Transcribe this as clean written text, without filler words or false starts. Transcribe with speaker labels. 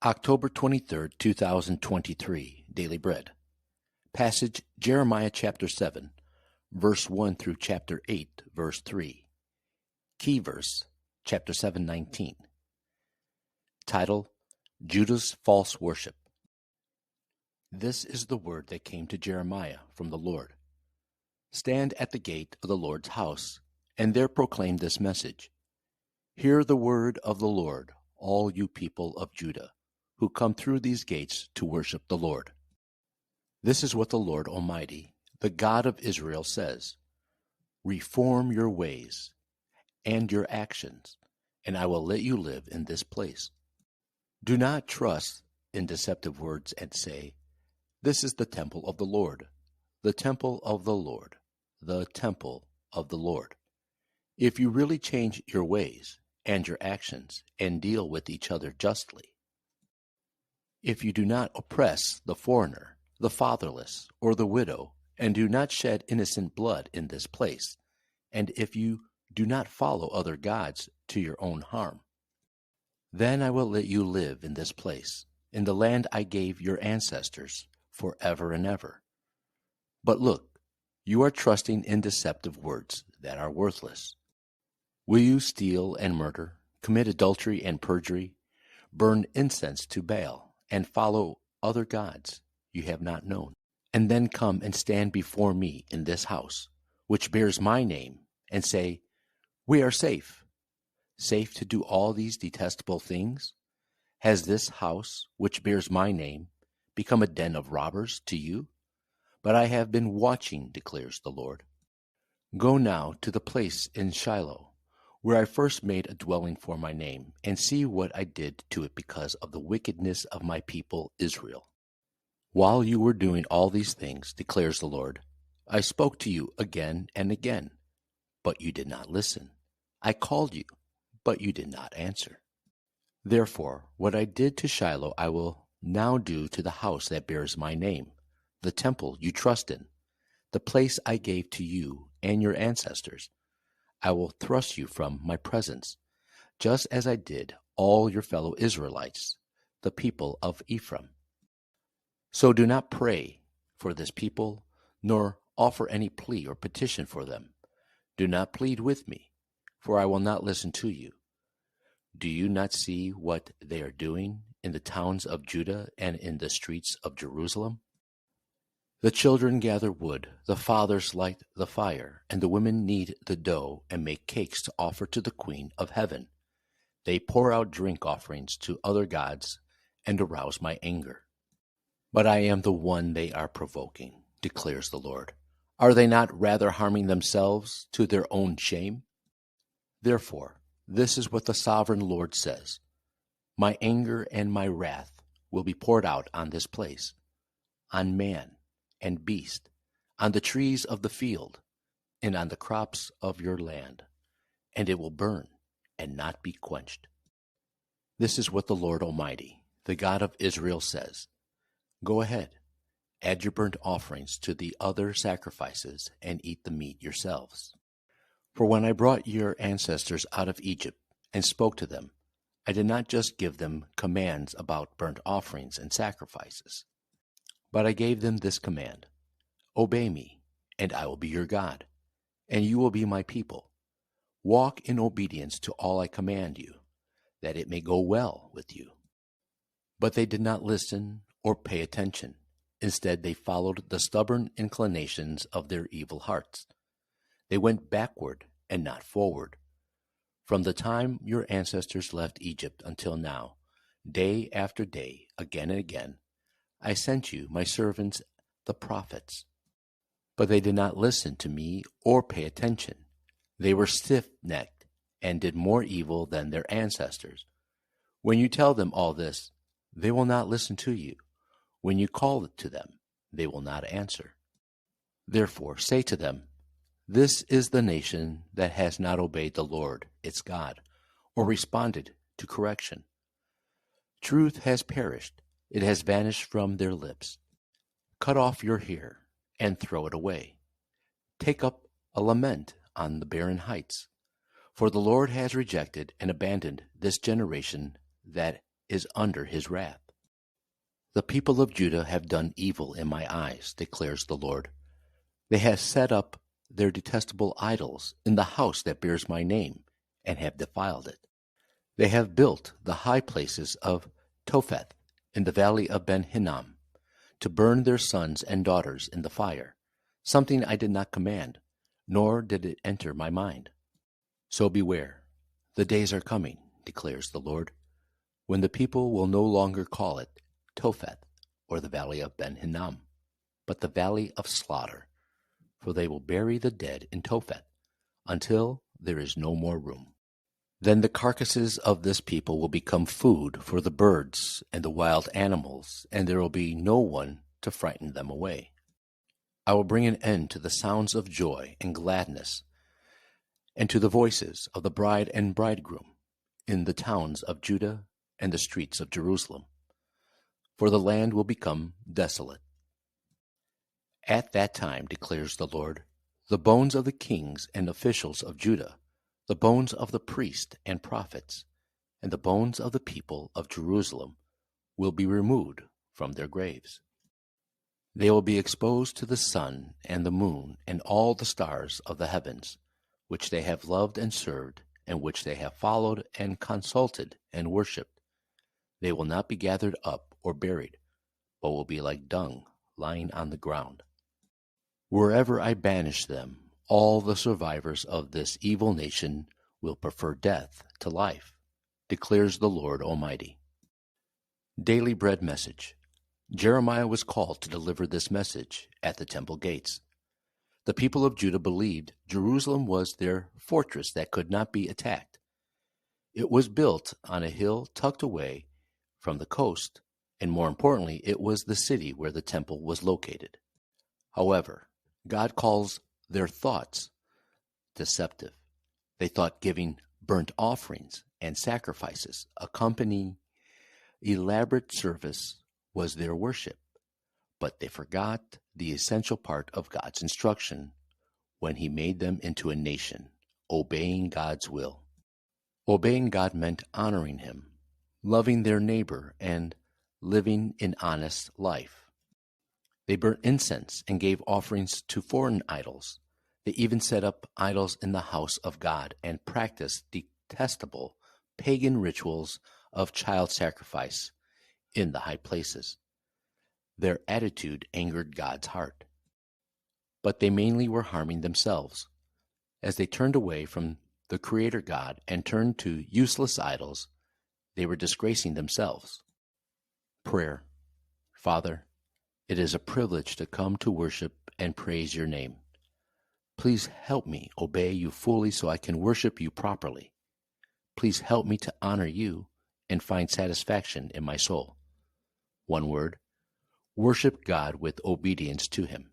Speaker 1: October 23rd, 2023, Daily Bread. Passage Jeremiah chapter 7, verse 1 through chapter 8, verse 3. Key verse, chapter 7:19. Title, Judah's False Worship. This is the word that came to Jeremiah from the Lord. Stand at the gate of the Lord's house, and there proclaim this message. Hear the word of the Lord, all you people of Judah, who come through these gates to worship the Lord. This is what the Lord Almighty, the God of Israel, says. Reform your ways and your actions, and I will let you live in this place. Do not trust in deceptive words and say, This is the temple of the Lord, the temple of the Lord, the temple of the Lord. If you really change your ways and your actions and deal with each other justly, if you do not oppress the foreigner, the fatherless, or the widow, and do not shed innocent blood in this place, and if you do not follow other gods to your own harm, then I will let you live in this place, in the land I gave your ancestors forever and ever. But look, you are trusting in deceptive words that are worthless. Will you steal and murder, commit adultery and perjury, burn incense to Baal, and follow other gods you have not known, and then come and stand before me in this house, which bears my name, and say, We are safe to do all these detestable things? Has this house, which bears my name, become a den of robbers to you? But I have been watching, declares the Lord. Go now to the place in Shiloh, where I first made a dwelling for my name, and see what I did to it because of the wickedness of my people Israel. While you were doing all these things, declares the Lord, I spoke to you again and again, but you did not listen. I called you, but you did not answer. Therefore, what I did to Shiloh I will now do to the house that bears my name, the temple you trust in, the place I gave to you and your ancestors. I will thrust you from my presence, just as I did all your fellow Israelites, the people of Ephraim. So do not pray for this people, nor offer any plea or petition for them. Do not plead with me, for I will not listen to you. Do you not see what they are doing in the towns of Judah and in the streets of Jerusalem? The children gather wood, the fathers light the fire, and the women knead the dough and make cakes to offer to the Queen of Heaven. They pour out drink offerings to other gods and arouse my anger. But I am the one they are provoking, declares the Lord. Are they not rather harming themselves to their own shame? Therefore, this is what the sovereign Lord says. My anger and my wrath will be poured out on this place, on man and beast, on the trees of the field, and on the crops of your land, and it will burn and not be quenched. This is what the Lord Almighty, the God of Israel, says. Go ahead, add your burnt offerings to the other sacrifices, and eat the meat yourselves. For when I brought your ancestors out of Egypt and spoke to them, I did not just give them commands about burnt offerings and sacrifices, but I gave them this command: Obey me, and I will be your God, and you will be my people. Walk in obedience to all I command you, that it may go well with you. But they did not listen or pay attention. Instead, they followed the stubborn inclinations of their evil hearts. They went backward and not forward. From the time your ancestors left Egypt until now, day after day, again and again, I sent you my servants, the prophets. But they did not listen to me or pay attention. They were stiff-necked and did more evil than their ancestors. When you tell them all this, they will not listen to you. When you call to them, they will not answer. Therefore, say to them, This is the nation that has not obeyed the Lord, its God, or responded to correction. Truth has perished. It has vanished from their lips. Cut off your hair and throw it away. Take up a lament on the barren heights. For the Lord has rejected and abandoned this generation that is under his wrath. The people of Judah have done evil in my eyes, declares the Lord. They have set up their detestable idols in the house that bears my name, and have defiled it. They have built the high places of Topheth in the valley of Ben Hinnom, to burn their sons and daughters in the fire, something I did not command, nor did it enter my mind. So beware, the days are coming, declares the Lord, when the people will no longer call it Topheth, or the valley of Ben Hinnom, but the valley of slaughter, for they will bury the dead in Topheth, until there is no more room. Then the carcasses of this people will become food for the birds and the wild animals, and there will be no one to frighten them away. I will bring an end to the sounds of joy and gladness, and to the voices of the bride and bridegroom in the towns of Judah and the streets of Jerusalem, for the land will become desolate. At that time, declares the Lord, the bones of the kings and officials of Judah, the bones of the priests and prophets, and the bones of the people of Jerusalem will be removed from their graves. They will be exposed to the sun and the moon and all the stars of the heavens, which they have loved and served, and which they have followed and consulted and worshipped. They will not be gathered up or buried, but will be like dung lying on the ground. Wherever I banish them, all the survivors of this evil nation will prefer death to life, declares the Lord Almighty. Daily Bread Message. Jeremiah was called to deliver this message at the temple gates. The people of Judah believed Jerusalem was their fortress that could not be attacked. It was built on a hill tucked away from the coast, and more importantly, it was the city where the temple was located. However, God calls their thoughts deceptive. They thought giving burnt offerings and sacrifices, accompanying elaborate service, was their worship. But they forgot the essential part of God's instruction when He made them into a nation, obeying God's will. Obeying God meant honoring Him, loving their neighbor, and living an honest life. They burnt incense and gave offerings to foreign idols. They even set up idols in the house of God and practiced detestable pagan rituals of child sacrifice in the high places. Their attitude angered God's heart. But they mainly were harming themselves. As they turned away from the Creator God and turned to useless idols, they were disgracing themselves. Prayer. Father, it is a privilege to come to worship and praise your name. Please help me obey you fully so I can worship you properly. Please help me to honor you and find satisfaction in my soul. One word, worship God with obedience to Him.